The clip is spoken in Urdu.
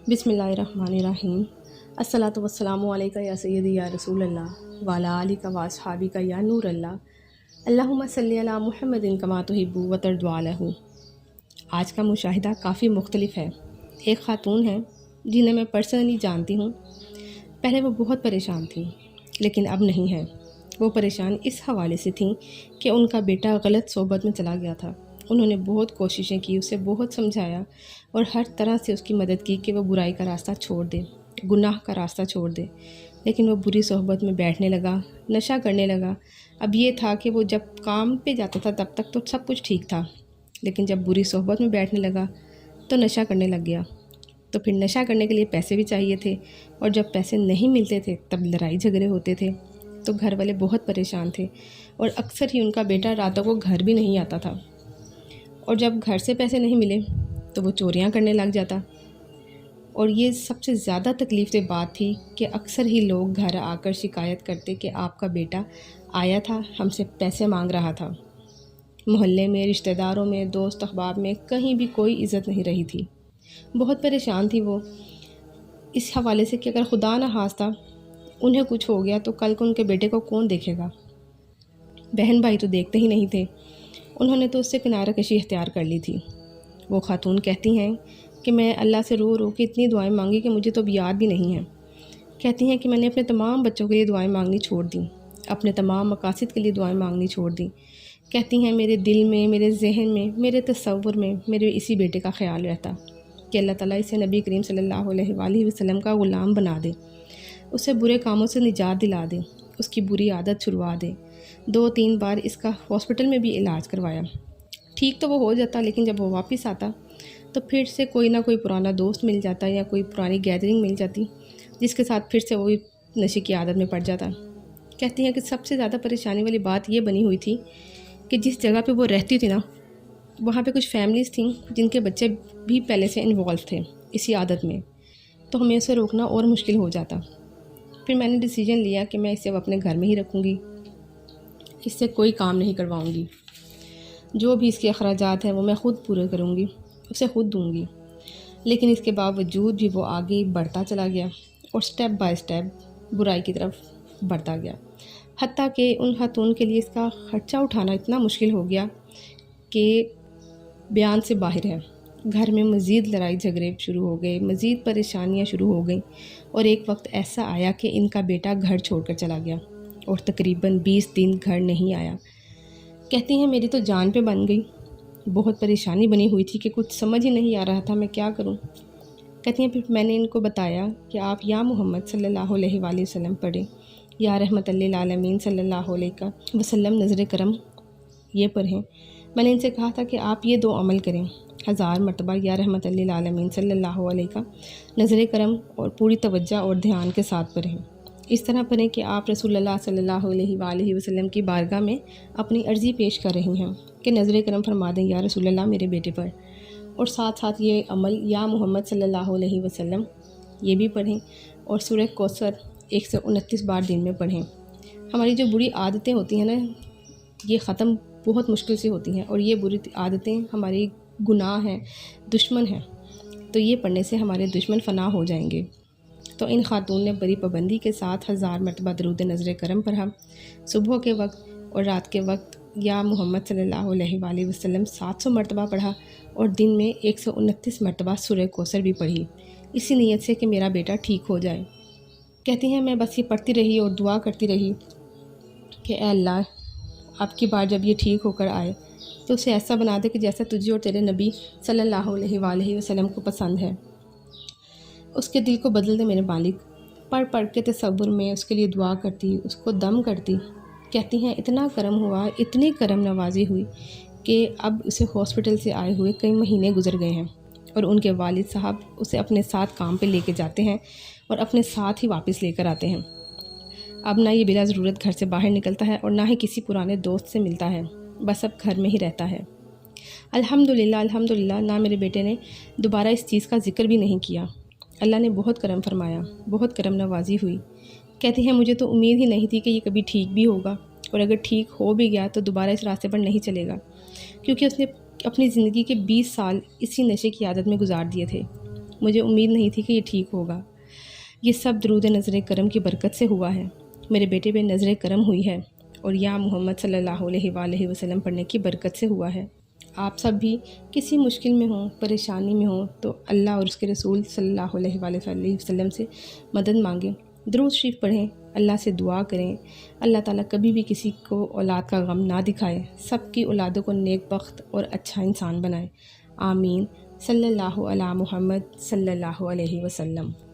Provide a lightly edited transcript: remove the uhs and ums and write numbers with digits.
بسم اللہ الرحمن الرحیم۔ الصلاۃ والسلام علیکہ یا سیدی یا رسول اللہ وعلیٰ آلکہ و اصحابکہ یا نور اللہ، اللہم صلی علی محمد کما تحب و ترضی عنہ۔ آج کا مشاہدہ کافی مختلف ہے۔ ایک خاتون ہیں جنہیں میں پرسنلی جانتی ہوں۔ پہلے وہ بہت پریشان تھیں لیکن اب نہیں ہے۔ وہ پریشان اس حوالے سے تھیں کہ ان کا بیٹا غلط صحبت میں چلا گیا تھا۔ انہوں نے بہت کوششیں کی، اسے بہت سمجھایا اور ہر طرح سے اس کی مدد کی کہ وہ برائی کا راستہ چھوڑ دے، گناہ کا راستہ چھوڑ دے، لیکن وہ بری صحبت میں بیٹھنے لگا، نشہ کرنے لگا۔ اب یہ تھا کہ وہ جب کام پہ جاتا تھا تب تک تو سب کچھ ٹھیک تھا، لیکن جب بری صحبت میں بیٹھنے لگا تو نشہ کرنے لگ گیا۔ تو پھر نشہ کرنے کے لیے پیسے بھی چاہیے تھے، اور جب پیسے نہیں ملتے تھے تب لڑائی جھگڑے ہوتے تھے۔ تو گھر والے بہت پریشان تھے اور اکثر ہی ان کا بیٹا راتوں کو گھر بھی نہیں آتا تھا، اور جب گھر سے پیسے نہیں ملے تو وہ چوریاں کرنے لگ جاتا۔ اور یہ سب سے زیادہ تکلیف دہ بات تھی کہ اکثر ہی لوگ گھر آ کر شکایت کرتے کہ آپ کا بیٹا آیا تھا، ہم سے پیسے مانگ رہا تھا۔ محلے میں، رشتہ داروں میں، دوست احباب میں کہیں بھی کوئی عزت نہیں رہی تھی۔ بہت پریشان تھی وہ اس حوالے سے کہ اگر خدا نہ خواستہ انہیں کچھ ہو گیا تو کل کو ان کے بیٹے کو کون دیکھے گا۔ بہن بھائی تو دیکھتے ہی نہیں تھے۔ انہوں نے تو اس سے کنارہ کشی اختیار کر لی تھی۔ وہ خاتون کہتی ہیں کہ میں اللہ سے رو رو کے اتنی دعائیں مانگی کہ مجھے تو اب یاد بھی نہیں ہیں۔ کہتی ہیں کہ میں نے اپنے تمام بچوں کے لیے دعائیں مانگنی چھوڑ دیں، اپنے تمام مقاصد کے لیے دعائیں مانگنی چھوڑ دیں۔ کہتی ہیں میرے دل میں، میرے ذہن میں، میرے تصور میں میرے اسی بیٹے کا خیال رہتا کہ اللہ تعالیٰ اسے نبی کریم صلی اللہ علیہ وآلہ وسلم کا غلام بنا دے، اسے برے کاموں سے نجات دلا دے، اس کی بری عادت چھڑوا دے۔ 2-3 بار اس کا ہاسپٹل میں بھی علاج کروایا، ٹھیک تو وہ ہو جاتا، لیکن جب وہ واپس آتا تو پھر سے کوئی نہ کوئی پرانا دوست مل جاتا یا کوئی پرانی گیدرنگ مل جاتی جس کے ساتھ پھر سے وہی نشے کی عادت میں پڑ جاتا۔ کہتی ہیں کہ سب سے زیادہ پریشانی والی بات یہ بنی ہوئی تھی کہ جس جگہ پہ وہ رہتی تھی نا، وہاں پہ کچھ فیملیز تھیں جن کے بچے بھی پہلے سے انوالو تھے اسی عادت میں، تو ہمیں اسے روکنا اور مشکل ہو جاتا۔ پھر میں نے ڈیسیجن لیا کہ میں اسے اپنے گھر میں ہی رکھوں گی، اس سے کوئی کام نہیں کرواؤں گی، جو بھی اس کے اخراجات ہیں وہ میں خود پورے کروں گی، اسے خود دوں گی۔ لیکن اس کے باوجود بھی وہ آگے بڑھتا چلا گیا اور سٹیپ بائی سٹیپ برائی کی طرف بڑھتا گیا، حتیٰ کہ ان خاتون کے لیے اس کا خرچہ اٹھانا اتنا مشکل ہو گیا کہ بیان سے باہر ہے۔ گھر میں مزید لڑائی جھگڑے شروع ہو گئے، مزید پریشانیاں شروع ہو گئیں، اور ایک وقت ایسا آیا کہ ان کا بیٹا گھر چھوڑ کر چلا گیا اور تقریباً 20 دن گھر نہیں آیا۔ کہتی ہیں میری تو جان پہ بن گئی، بہت پریشانی بنی ہوئی تھی کہ کچھ سمجھ ہی نہیں آ رہا تھا میں کیا کروں۔ کہتی ہیں پھر میں نے ان کو بتایا کہ آپ یا محمد صلی اللہ علیہ وآلہ وسلم پڑھیں، یا رحمت للعالمین صلی اللہ علیہ وسلم نظر کرم یہ پڑھیں۔ میں نے ان سے کہا تھا کہ آپ یہ 2 عمل کریں، 1000 مرتبہ یا رحمت للعالمین صلی اللہ علیہ نظر کرم، اور پوری توجہ اور دھیان کے ساتھ پڑھیں۔ اس طرح پڑھیں کہ آپ رسول اللہ صلی اللہ علیہ وآلہ وسلم کی بارگاہ میں اپنی عرضی پیش کر رہی ہیں کہ نظر کرم فرما دیں یا رسول اللہ میرے بیٹے پر، اور ساتھ ساتھ یہ عمل یا محمد صلی اللہ علیہ وسلم یہ بھی پڑھیں، اور سورہ کوثر 129 بار دن میں پڑھیں۔ ہماری جو بری عادتیں ہوتی ہیں نا، یہ ختم بہت مشکل سے ہوتی ہیں، اور یہ بری عادتیں ہماری گناہ ہیں، دشمن ہیں، تو یہ پڑھنے سے ہمارے دشمن فنا ہو جائیں گے۔ تو ان خاتون نے بڑی پابندی کے ساتھ 1000 مرتبہ درود نظر کرم پڑھا، صبح کے وقت اور رات کے وقت یا محمد صلی اللہ علیہ وآلہ وسلم 700 مرتبہ پڑھا، اور دن میں 129 مرتبہ سورہ کوثر بھی پڑھی، اسی نیت سے کہ میرا بیٹا ٹھیک ہو جائے۔ کہتی ہیں میں بس یہ پڑھتی رہی اور دعا کرتی رہی کہ اے اللہ، اب کی بار جب یہ ٹھیک ہو کر آئے تو اسے ایسا بنا دے کہ جیسا تجھے اور تیرے نبی صلی اللہ علیہ وآلہ وسلم کو پسند ہے، اس کے دل کو بدل دے میرے مالک۔ پڑھ پڑھ کے تصور میں اس کے لیے دعا کرتی، اس کو دم کرتی۔ کہتی ہیں اتنا کرم ہوا، اتنی کرم نوازی ہوئی کہ اب اسے ہاسپٹل سے آئے ہوئے کئی مہینے گزر گئے ہیں، اور ان کے والد صاحب اسے اپنے ساتھ کام پہ لے کے جاتے ہیں اور اپنے ساتھ ہی واپس لے کر آتے ہیں۔ اب نہ یہ بلا ضرورت گھر سے باہر نکلتا ہے اور نہ ہی کسی پرانے دوست سے ملتا ہے، بس اب گھر میں ہی رہتا ہے۔ الحمدللہ نہ میرے بیٹے نے دوبارہ اس چیز کا ذکر بھی نہیں کیا۔ اللہ نے بہت کرم فرمایا، بہت کرم نوازی ہوئی۔ کہتی ہیں مجھے تو امید ہی نہیں تھی کہ یہ کبھی ٹھیک بھی ہوگا، اور اگر ٹھیک ہو بھی گیا تو دوبارہ اس راستے پر نہیں چلے گا، کیونکہ اس نے اپنی زندگی کے 20 سال اسی نشے کی عادت میں گزار دیے تھے۔ مجھے امید نہیں تھی کہ یہ ٹھیک ہوگا۔ یہ سب درود نظر کرم کی برکت سے ہوا ہے۔ میرے بیٹے پہ نظر کرم ہوئی ہے اور یا محمد صلی اللہ علیہ وآلہ وسلم پڑھنے کی برکت سے ہوا ہے۔ آپ سب بھی کسی مشکل میں ہوں، پریشانی میں ہوں تو اللہ اور اس کے رسول صلی اللہ علیہ وآلہ وسلم سے مدد مانگیں، درود شریف پڑھیں، اللہ سے دعا کریں۔ اللہ تعالیٰ کبھی بھی کسی کو اولاد کا غم نہ دکھائے، سب کی اولادوں کو نیک بخت اور اچھا انسان بنائے۔ آمین۔ صلی اللہ علی محمد صلی اللہ علیہ وسلم۔